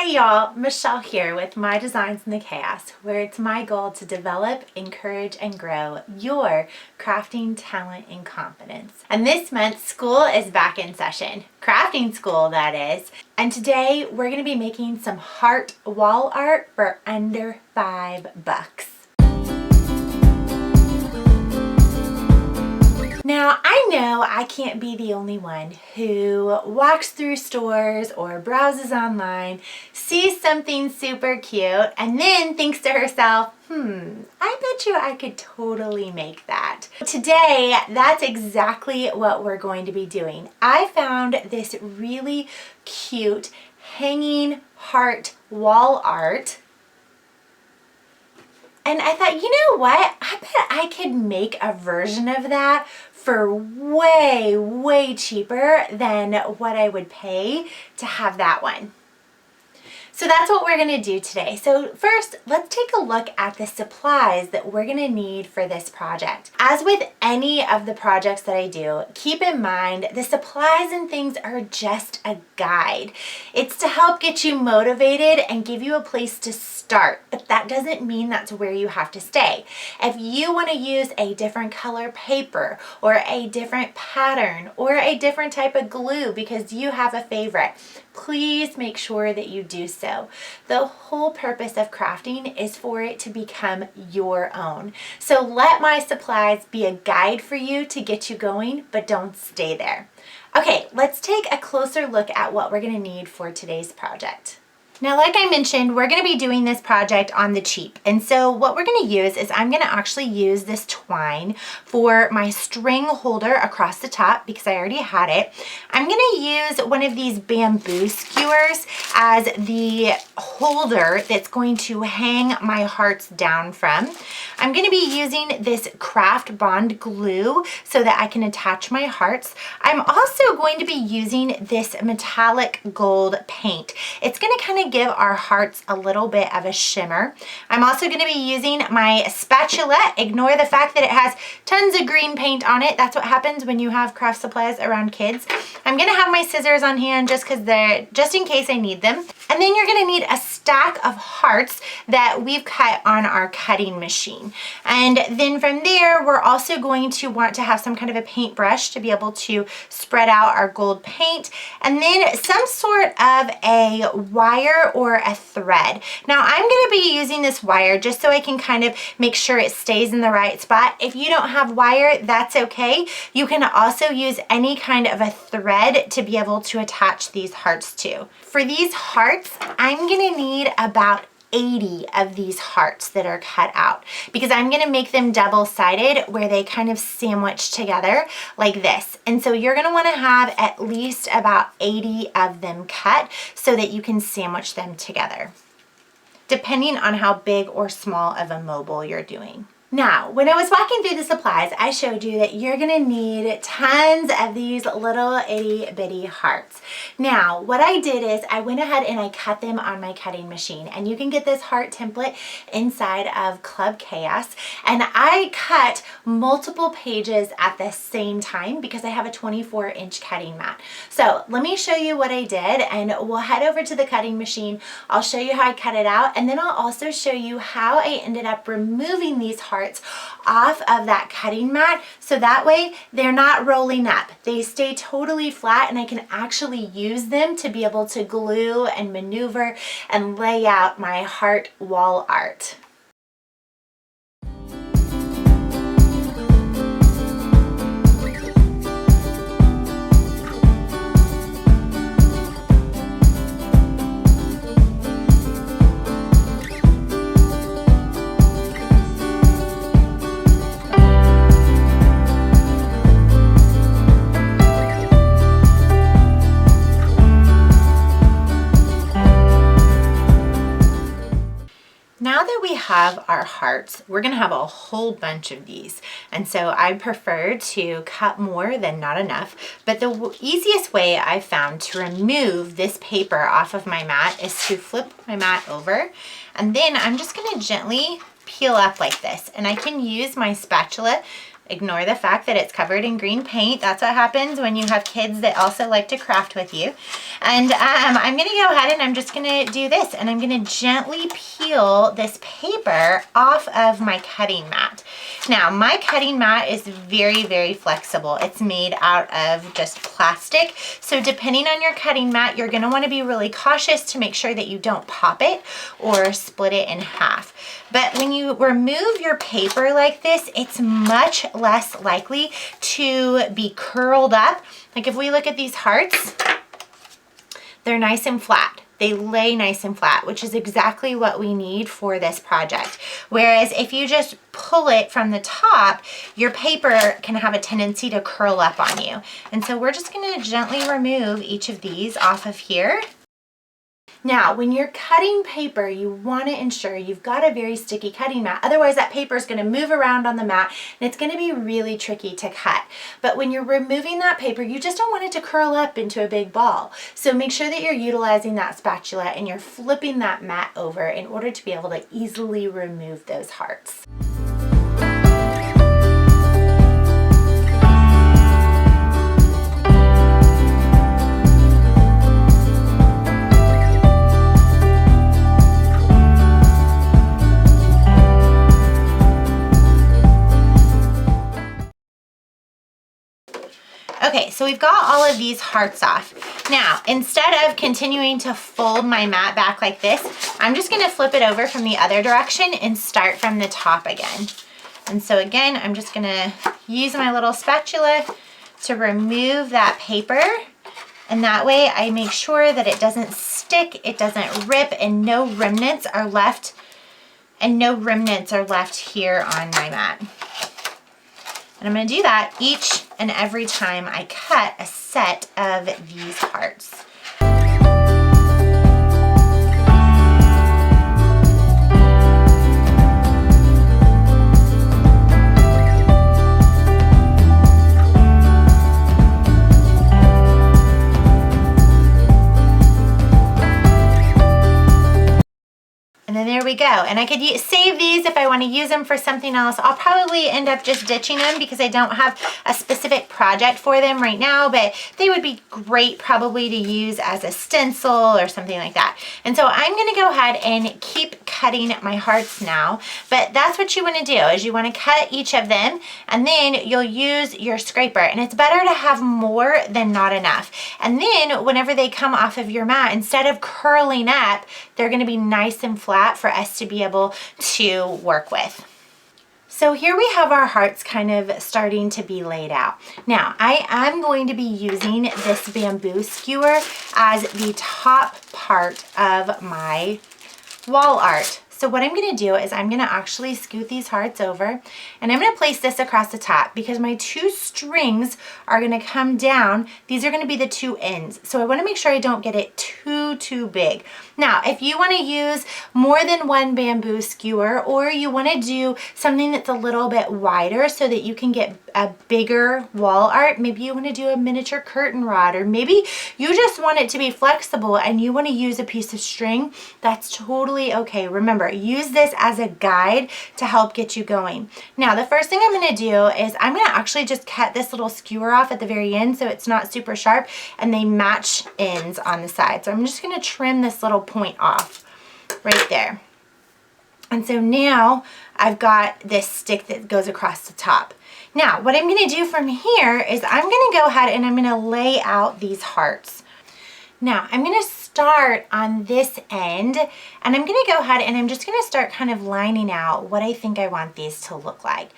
Hey y'all, Michelle here with My Designs in the Chaos, where it's my goal to develop, encourage, and grow your crafting talent and confidence. And this month, school is back in session. Crafting school, that is. And today, we're going to be making some heart wall art for under $5. Now, I know I can't be the only one who walks through stores or browses online, sees something super cute, and then thinks to herself, I bet you I could totally make that. Today, that's exactly what we're going to be doing. I found this really cute hanging heart wall art. And I thought, you know what? I bet I could make a version of that for way, way cheaper than what I would pay to have that one. So that's what we're gonna do today. So first, let's take a look at the supplies that we're gonna need for this project. As with any of the projects that I do, keep in mind the supplies and things are just a guide. It's to help get you motivated and give you a place to start, but that doesn't mean that's where you have to stay. If you wanna use a different color paper or a different pattern or a different type of glue because you have a favorite, please make sure that you do so. The whole purpose of crafting is for it to become your own. So let my supplies be a guide for you to get you going, but don't stay there. Okay, let's take a closer look at what we're gonna need for today's project. Now, like I mentioned, we're gonna be doing this project on the cheap. And so what we're gonna use is I'm gonna actually use this twine for my string holder across the top because I already had it. I'm gonna use one of these bamboo skewers as the holder that's going to hang my hearts down from. I'm gonna be using this craft bond glue so that I can attach my hearts. I'm also going to be using this metallic gold paint. It's gonna kind of give our hearts a little bit of a shimmer. I'm also going to be using my spatula. Ignore the fact that it has tons of green paint on it. That's what happens when you have craft supplies around kids. I'm going to have my scissors on hand just in case I need them. And then you're going to need a stack of hearts that we've cut on our cutting machine. And then from there, we're also going to want to have some kind of a paintbrush to be able to spread out our gold paint, and then some sort of a wire or a thread. Now I'm going to be using this wire just so I can kind of make sure it stays in the right spot. If you don't have wire, that's okay. You can also use any kind of a thread to be able to attach these hearts to. For these hearts, I'm going to need about 80 of these hearts that are cut out because I'm going to make them double-sided where they kind of sandwich together like this. And so you're going to want to have at least about 80 of them cut so that you can sandwich them together, depending on how big or small of a mobile you're doing. Now, when I was walking through the supplies, I showed you that you're gonna need tons of these little itty bitty hearts. Now, what I did is I went ahead and I cut them on my cutting machine, and you can get this heart template inside of Club Chaos. And I cut multiple pages at the same time because I have a 24-inch cutting mat. So let me show you what I did, and we'll head over to the cutting machine. I'll show you how I cut it out, and then I'll also show you how I ended up removing these hearts off of that cutting mat so that way they're not rolling up. They stay totally flat and I can actually use them to be able to glue and maneuver and lay out my heart wall art. Now that we have our hearts, we're gonna have a whole bunch of these. And so I prefer to cut more than not enough. But the easiest way I've found to remove this paper off of my mat is to flip my mat over. And then I'm just gonna gently peel up like this. And I can use my spatula Ignore the fact that it's covered in green paint. That's what happens when you have kids that also like to craft with you. And I'm gonna go ahead and I'm just gonna do this, and I'm gonna gently peel this paper off of my cutting mat. Now, my cutting mat is very, very flexible. It's made out of just plastic. So depending on your cutting mat, you're gonna wanna be really cautious to make sure that you don't pop it or split it in half. But when you remove your paper like this, it's much less likely to be curled up. Like if we look at these hearts, they're nice and flat. They lay nice and flat, which is exactly what we need for this project. Whereas if you just pull it from the top, your paper can have a tendency to curl up on you. And so we're just gonna gently remove each of these off of here. Now, when you're cutting paper, you want to ensure you've got a very sticky cutting mat. Otherwise, that paper is going to move around on the mat and it's going to be really tricky to cut. But when you're removing that paper, you just don't want it to curl up into a big ball. So make sure that you're utilizing that spatula and you're flipping that mat over in order to be able to easily remove those hearts. Okay, so we've got all of these hearts off. Now, instead of continuing to fold my mat back like this, I'm just gonna flip it over from the other direction and start from the top again. And so again, I'm just gonna use my little spatula to remove that paper. And that way I make sure that it doesn't stick, it doesn't rip, and no remnants are left here on my mat. And I'm going to do that each and every time I cut a set of these hearts. And then there we go. And I could save these if I want to use them for something else. I'll probably end up just ditching them because I don't have a specific project for them right now, but they would be great probably to use as a stencil or something like that. And so I'm going to go ahead and keep cutting my hearts now, but that's what you want to do is you want to cut each of them and then you'll use your scraper, and it's better to have more than not enough. And then whenever they come off of your mat, instead of curling up, they're going to be nice and flat for us to be able to work with. So here we have our hearts kind of starting to be laid out. Now I am going to be using this bamboo skewer as the top part of my wall art. So what I'm gonna do is I'm gonna actually scoot these hearts over and I'm gonna place this across the top because my two strings are gonna come down. These are gonna be the two ends. So I wanna make sure I don't get it too big. Now, if you wanna use more than one bamboo skewer or you wanna do something that's a little bit wider so that you can get a bigger wall art, maybe you wanna do a miniature curtain rod, or maybe you just want it to be flexible and you wanna use a piece of string, that's totally okay. Remember, use this as a guide to help get you going. Now, the first thing I'm gonna do is I'm gonna actually just cut this little skewer off at the very end so it's not super sharp and they match ends on the side. So I'm just gonna trim this little point off right there. And so now I've got this stick that goes across the top. Now, what I'm gonna do from here is I'm gonna go ahead and I'm gonna lay out these hearts. Now, I'm gonna start on this end and I'm gonna go ahead and I'm just gonna start kind of lining out what I think I want these to look like.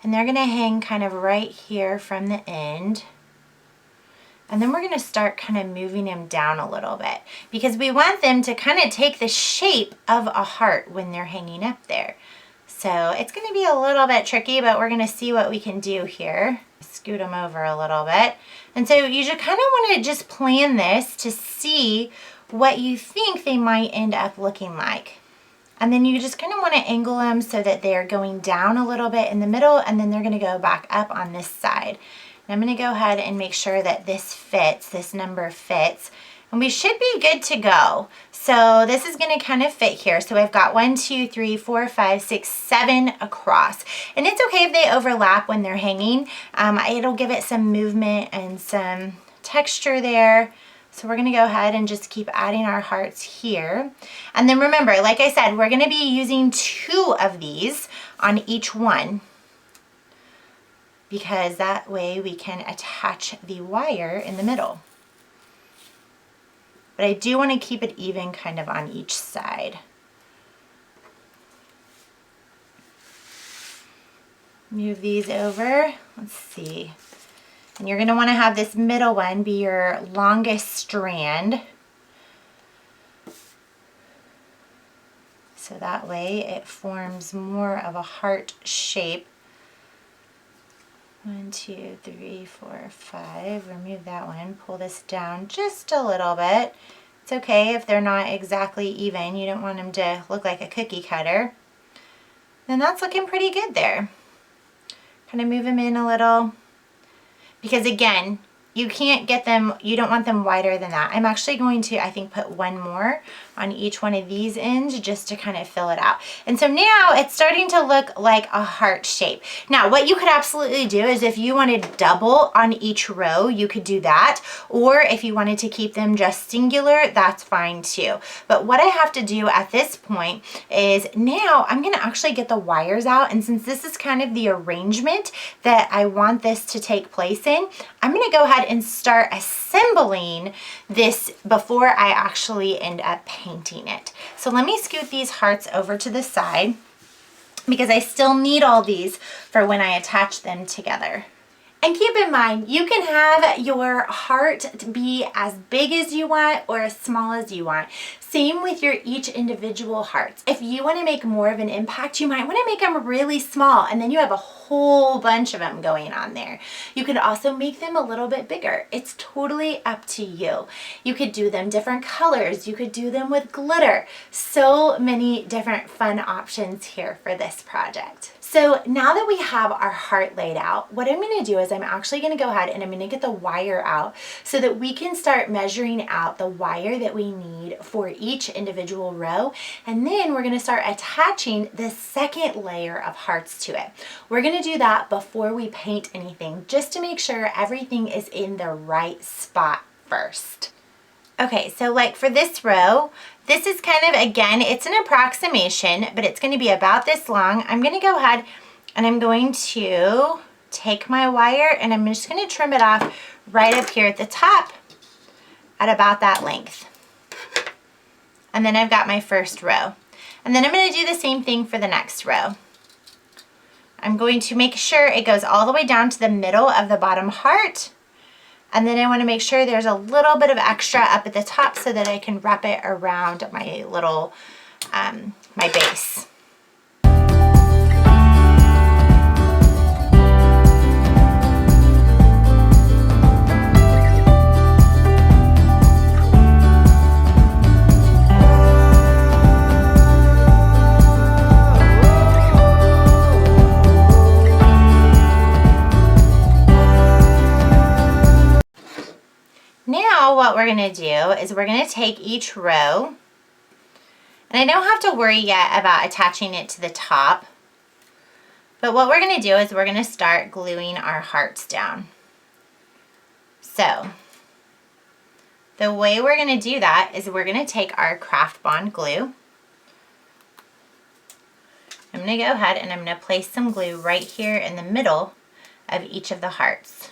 And they're gonna hang kind of right here from the end. And then we're gonna start kind of moving them down a little bit because we want them to kind of take the shape of a heart when they're hanging up there. So it's gonna be a little bit tricky, but we're gonna see what we can do here. Scoot them over a little bit. And so you just kind of wanna just plan this to see what you think they might end up looking like. And then you just kind of want to angle them so that they're going down a little bit in the middle and then they're going to go back up on this side. And I'm going to go ahead and make sure that this fits, this number fits. And we should be good to go. So this is going to kind of fit here. So I've got 1, 2, 3, 4, 5, 6, 7 across. And it's okay if they overlap when they're hanging. It'll give it some movement and some texture there. So we're going to go ahead and just keep adding our hearts here. And then remember, like I said, we're going to be using 2 of these on each one, because that way we can attach the wire in the middle. But I do want to keep it even kind of on each side. Move these over. Let's see. And you're going to want to have this middle one be your longest strand. So that way it forms more of a heart shape. 1, 2, 3, 4, 5. Remove that one. Pull this down just a little bit. It's okay if they're not exactly even. You don't want them to look like a cookie cutter. Then that's looking pretty good there. Kind of move them in a little. Because again, you can't get them, you don't want them wider than that. I'm actually going to, I think, put 1 more on each one of these ends just to kind of fill it out. And so now it's starting to look like a heart shape. Now, what you could absolutely do is if you wanted double on each row, you could do that. Or if you wanted to keep them just singular, that's fine too. But what I have to do at this point is now I'm gonna actually get the wires out. And since this is kind of the arrangement that I want this to take place in, I'm gonna go ahead and start assembling this before I actually end up painting it. So let me scoot these hearts over to the side because I still need all these for when I attach them together. And keep in mind, you can have your heart to be as big as you want or as small as you want. Same with your each individual hearts. If you want to make more of an impact, you might want to make them really small, and then you have a whole bunch of them going on there. You could also make them a little bit bigger. It's totally up to you. You could do them different colors. You could do them with glitter. So many different fun options here for this project. So now that we have our heart laid out, what I'm going to do is I'm actually going to go ahead and I'm going to get the wire out so that we can start measuring out the wire that we need for each individual row. And then we're going to start attaching the second layer of hearts to it. We're going to do that before we paint anything, just to make sure everything is in the right spot first. Okay, so like for this row, this is kind of, again, it's an approximation, but it's going to be about this long. I'm going to go ahead and I'm going to take my wire and I'm just going to trim it off right up here at the top at about that length. And then I've got my first row. And then I'm going to do the same thing for the next row. I'm going to make sure it goes all the way down to the middle of the bottom heart. And then I want to make sure there's a little bit of extra up at the top so that I can wrap it around my little, my base. Now what we're going to do is we're going to take each row, and I don't have to worry yet about attaching it to the top, but what we're going to do is we're going to start gluing our hearts down. So the way we're going to do that is we're going to take our craft bond glue. I'm going to go ahead and I'm going to place some glue right here in the middle of each of the hearts.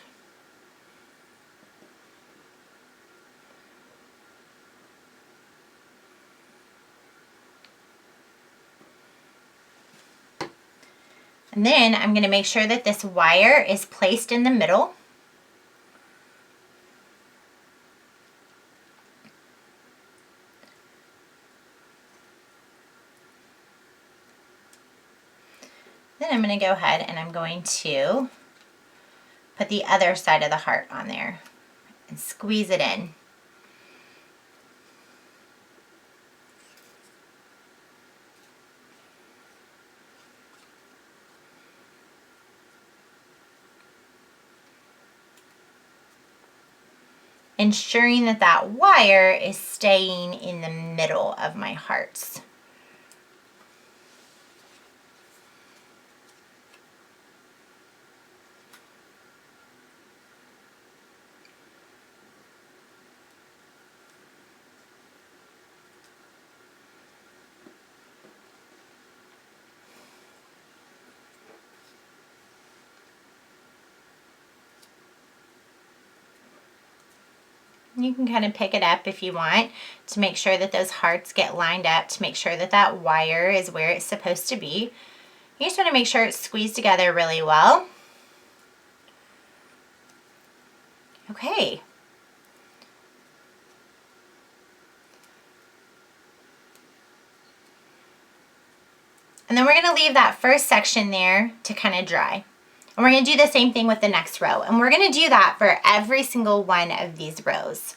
And then I'm going to make sure that this wire is placed in the middle. Then I'm going to go ahead and I'm going to put the other side of the heart on there and squeeze it in. ensuring that that wire is staying in the middle of my hearts. You can kind of pick it up if you want to make sure that those hearts get lined up, to make sure that that wire is where it's supposed to be. You just want to make sure it's squeezed together really well. Okay. And then we're going to leave that first section there to kind of dry. And we're going to do the same thing with the next row. And we're going to do that for every single one of these rows.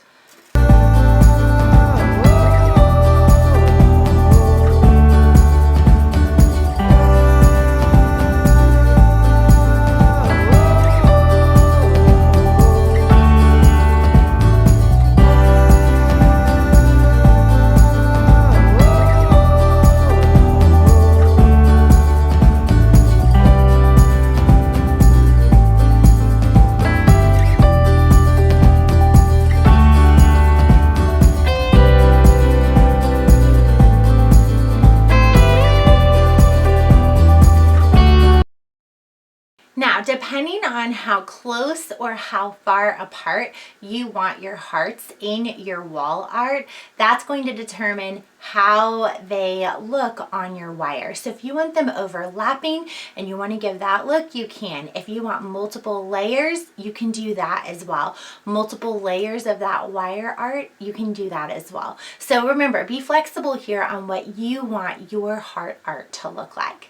Now, depending on how close or how far apart you want your hearts in your wall art, that's going to determine how they look on your wire. So if you want them overlapping and you want to give that look, you can. If you want multiple layers, you can do that as well. Multiple layers of that wire art, you can do that as well. So remember, be flexible here on what you want your heart art to look like.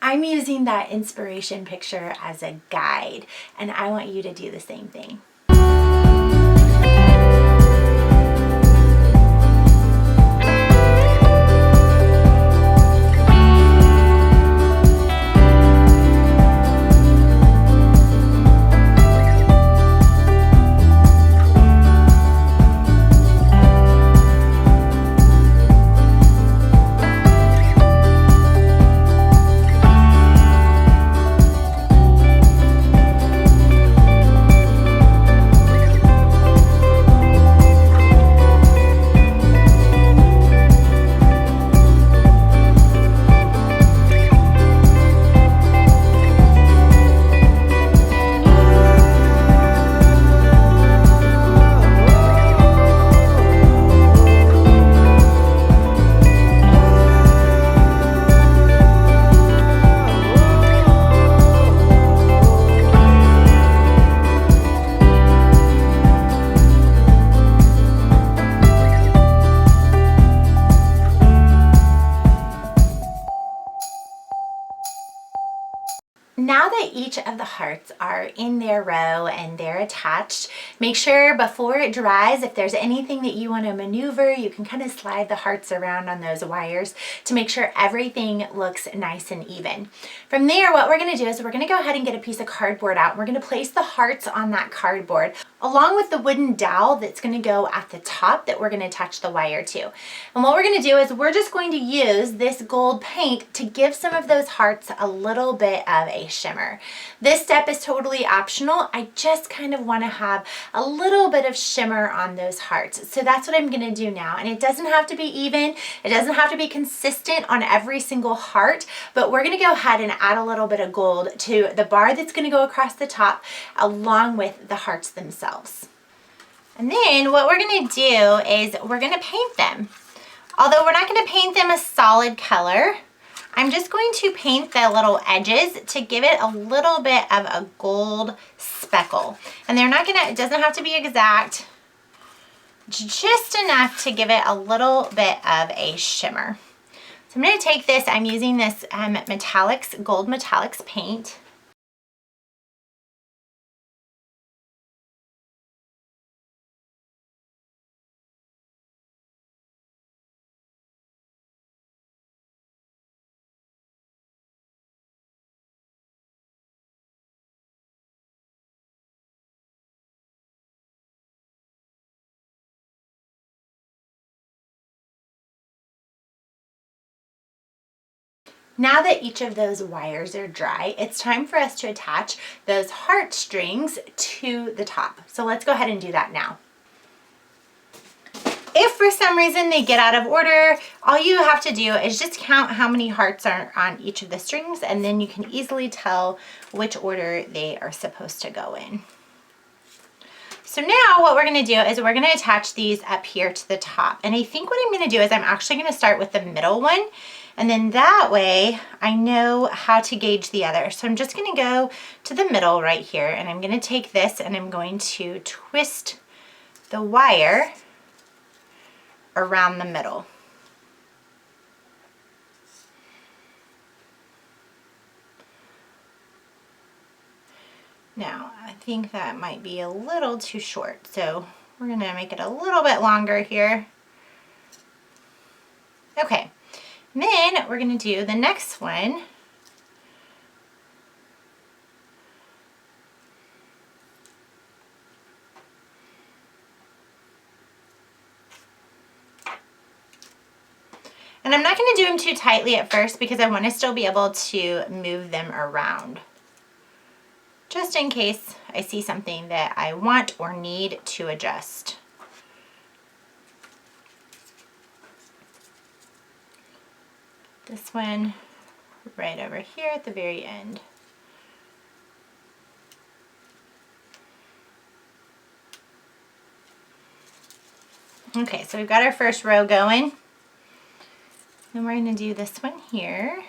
I'm using that inspiration picture as a guide, and I want you to do the same thing. Now that each of the hearts are in their row and they're attached, make sure before it dries, if there's anything that you want to maneuver, you can kind of slide the hearts around on those wires to make sure everything looks nice and even. From there, what we're going to do is we're going to go ahead and get a piece of cardboard out. We're going to place the hearts on that cardboard along with the wooden dowel that's going to go at the top that we're going to attach the wire to. And what we're going to do is we're just going to use this gold paint to give some of those hearts a little bit of a shimmer. This step is totally optional. I just kind of want to have a little bit of shimmer on those hearts. So that's what I'm going to do now. And it doesn't have to be even. It doesn't have to be consistent on every single heart, but we're going to go ahead and add a little bit of gold to the bar that's going to go across the top along with the hearts themselves. And then what we're going to do is we're going to paint them. Although we're not going to paint them a solid color, I'm just going to paint the little edges to give it a little bit of a gold speckle. And they're not gonna, it doesn't have to be exact, just enough to give it a little bit of a shimmer. So I'm gonna take this, I'm using this metallics, gold metallics paint. Now that each of those wires are dry, it's time for us to attach those heartstrings to the top. So let's go ahead and do that now. If for some reason they get out of order, all you have to do is just count how many hearts are on each of the strings, and then you can easily tell which order they are supposed to go in. So now what we're gonna do is we're gonna attach these up here to the top. And I think what I'm gonna do is I'm actually gonna start with the middle one, and then that way I know how to gauge the other. So I'm just gonna go to the middle right here, and I'm gonna take this and I'm going to twist the wire around the middle. Now, I think that might be a little too short, so we're gonna make it a little bit longer here. Okay, and then we're gonna do the next one. And I'm not gonna do them too tightly at first because I wanna still be able to move them around, just in case I see something that I want or need to adjust. This one right over here at the very end. Okay, so we've got our first row going. Then we're going to do this one here.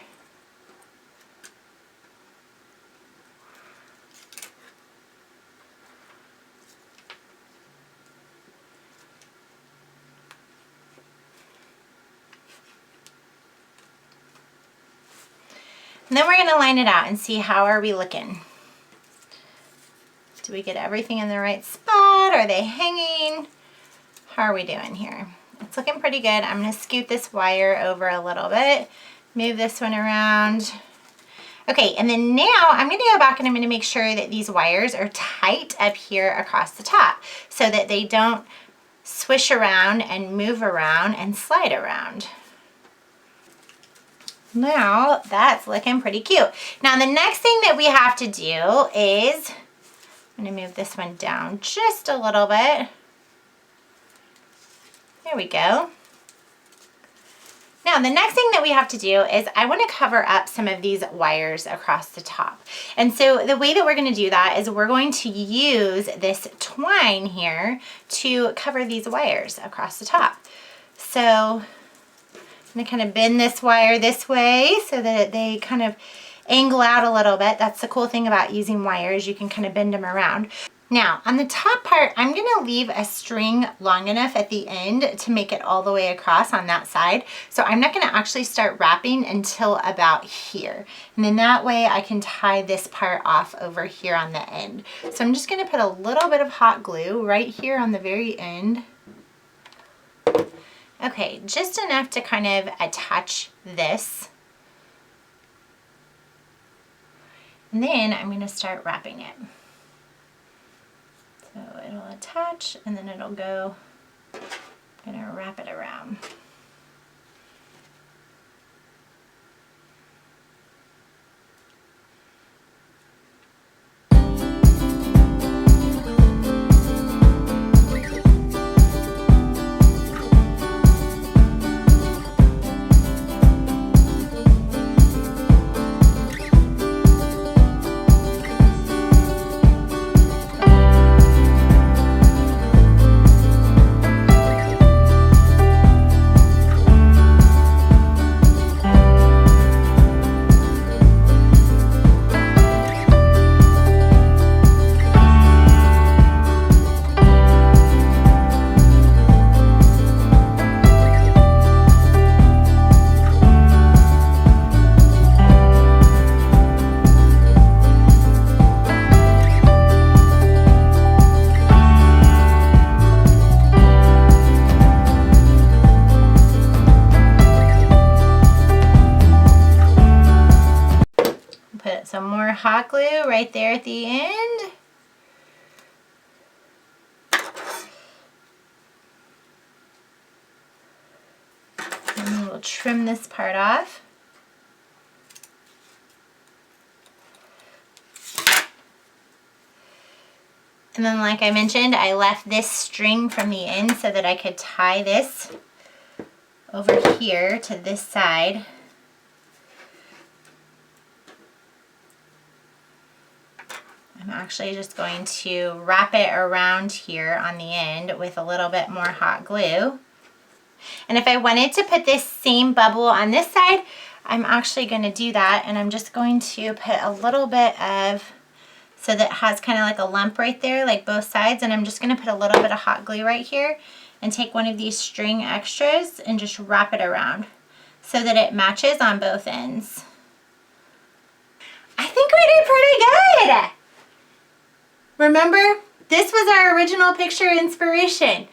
And then we're going to line it out and see how are we looking. Do we get everything in the right spot? Are they hanging? How are we doing here? It's looking pretty good. I'm going to scoot this wire over a little bit, move this one around. Okay, and then now I'm going to go back and I'm going to make sure that these wires are tight up here across the top so that they don't swish around and move around and slide around. Now that's looking pretty cute. Now the next thing that we have to do is, I'm going to move this one down just a little bit. There we go. Now the next thing that we have to do is I want to cover up some of these wires across the top. And so the way that we're going to do that is we're going to use this twine here to cover these wires across the top. So I'm going to kind of bend this wire this way so that they kind of angle out a little bit. That's the cool thing about using wires. You can kind of bend them around. Now, on the top part, I'm going to leave a string long enough at the end to make it all the way across on that side. So I'm not going to actually start wrapping until about here. And then that way I can tie this part off over here on the end. So I'm just going to put a little bit of hot glue right here on the very end. Okay, just enough to kind of attach this. And then I'm going to start wrapping it. So it'll attach and then it'll go, I'm gonna wrap it around. Put some more hot glue right there at the end. And then we'll trim this part off. And then like I mentioned, I left this string from the end so that I could tie this over here to this side. I'm actually just going to wrap it around here on the end with a little bit more hot glue. And if I wanted to put this same bubble on this side, I'm actually going to do that, and I'm just going to put a little bit of, so that it has kind of like a lump right there, like both sides, and I'm just going to put a little bit of hot glue right here and take one of these string extras and just wrap it around so that it matches on both ends. I think we did pretty good! Remember, this was our original picture inspiration.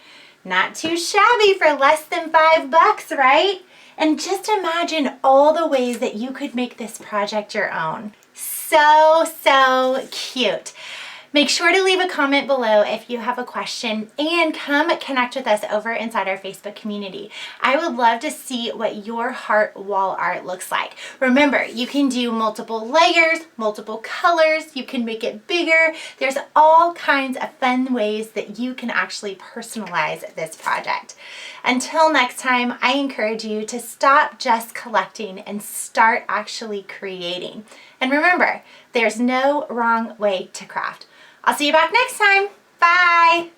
Not too shabby for less than $5, right? And just imagine all the ways that you could make this project your own. So cute. Make sure to leave a comment below if you have a question, and come connect with us over inside our Facebook community. I would love to see what your heart wall art looks like. Remember, you can do multiple layers, multiple colors, you can make it bigger. There's all kinds of fun ways that you can actually personalize this project. Until next time, I encourage you to stop just collecting and start actually creating. And remember, there's no wrong way to craft. I'll see you back next time. Bye.